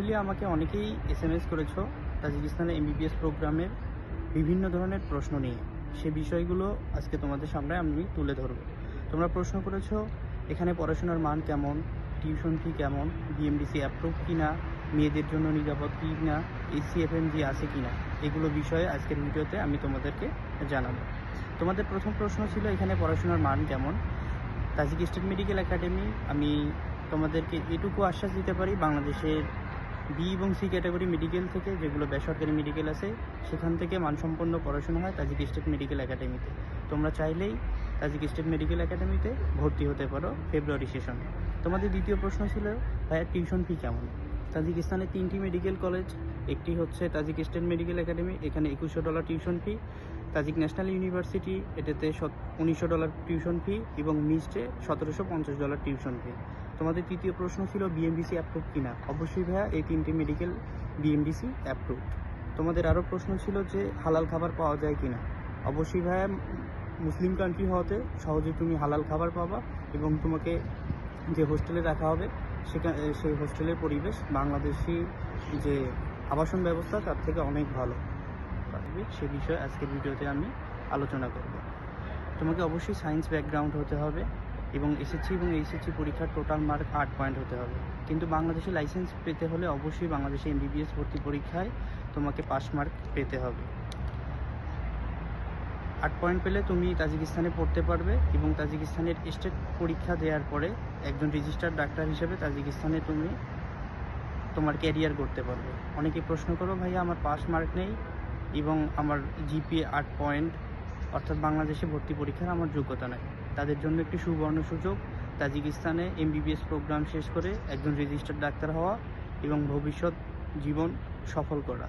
Recently আমাকে অনেকেই SMS করেছো তাজিকিস্তানের MBBS প্রোগ্রামের বিভিন্ন ধরনের প্রশ্ন নিয়ে। সে বিষয়গুলো আজকে তোমাদের সামনে আমি তুলে ধরব। তোমরা প্রশ্ন করেছো এখানে পড়াশোনার মান কেমন, টিউশন ফি কেমন, BMDC অ্যাপ্রুভ কিনা, মেয়েদের জন্য নিরাপদ কি না, ACFMG আছে কিনা, এগুলো বিষয়ে আজকের ভিডিওতে আমি তোমাদেরকে জানাবো। তোমাদের প্রথম প্রশ্ন ছিল এখানে পড়াশোনার মান কেমন। তাজিক স্টেট মেডিকেল একাডেমি, আমি তোমাদেরকে এটুকু আশ্বাস দিতে পারি, বাংলাদেশের B এবং C ক্যাটাগরি মেডিকেল থেকে, যেগুলো বেসরকারি মেডিকেল আছে, সেখান থেকে মানসম্পন্ন পড়াশোনা হয় তাজিক স্টেট মেডিকেল একাডেমিতে। তোমরা চাইলেই তাজিক স্টেট মেডিকেল একাডেমিতে ভর্তি হতে পারো ফেব্রুয়ারি সেশনে। তোমাদের দ্বিতীয় প্রশ্ন ছিল ভাইয়া টিউশন ফি কেমন। তাজিকিস্তানে 3টি মেডিকেল কলেজ, একটি হচ্ছে তাজিক স্টেট মেডিকেল একাডেমি, এখানে $2100 tuition fee. Tajik national university, এটাতে $1900 টিউশন ফি, এবং মিস্টে $1750 টিউশন ফি। তোমাদের তৃতীয় প্রশ্ন ছিল BMDC অ্যাপ্রুভ কিনা। অবশ্যই ভাইয়া এই 3টি মেডিকেল BMDC অ্যাপ্রুভড। তোমাদের আরও প্রশ্ন ছিল যে হালাল খাবার পাওয়া যায় কিনা। অবশ্যই ভাইয়া, মুসলিম কান্ট্রি হওয়াতে সহজেই তুমি হালাল খাবার পাবা, এবং তোমাকে যে হোস্টেলে রাখা হবে সেই হোস্টেলের পরিবেশ বাংলাদেশি যে আবাসন ব্যবস্থা তার থেকে অনেক ভালো। সে বিষয়ে আজকের ভিডিওতে আমি আলোচনা করব। তোমাকে অবশ্যই সায়েন্স ব্যাকগ্রাউন্ড হতে হবে, এবং SSC এবং HSC পরীক্ষার টোটাল মার্ক 8 পয়েন্ট হতে হবে। কিন্তু বাংলাদেশে লাইসেন্স পেতে হলে অবশ্যই বাংলাদেশে MBBS ভর্তি পরীক্ষায় তোমাকে পাস মার্ক পেতে হবে। 8 পয়েন্ট পেলে তুমি তাজিকিস্তানে পড়তে পারবে, এবং তাজিকিস্তানের স্টেট পরীক্ষা দেওয়ার পরে একজন রেজিস্টার্ড ডাক্তার হিসেবে তাজিকিস্তানে তুমি তোমার ক্যারিয়ার করতে পারবে। অনেকে প্রশ্ন করো ভাইয়া আমার পাস মার্ক নেই এবং আমার GPA 8 পয়েন্ট, অর্থাৎ বাংলাদেশে ভর্তি পরীক্ষার আমার যোগ্যতা নেই। তাদের জন্য একটি সুবর্ণ সুযোগ তাজিকিস্তানে MBBS প্রোগ্রাম শেষ করে একজন রেজিস্টার্ড ডাক্তার হওয়া এবং ভবিষ্যৎ জীবন সফল করা।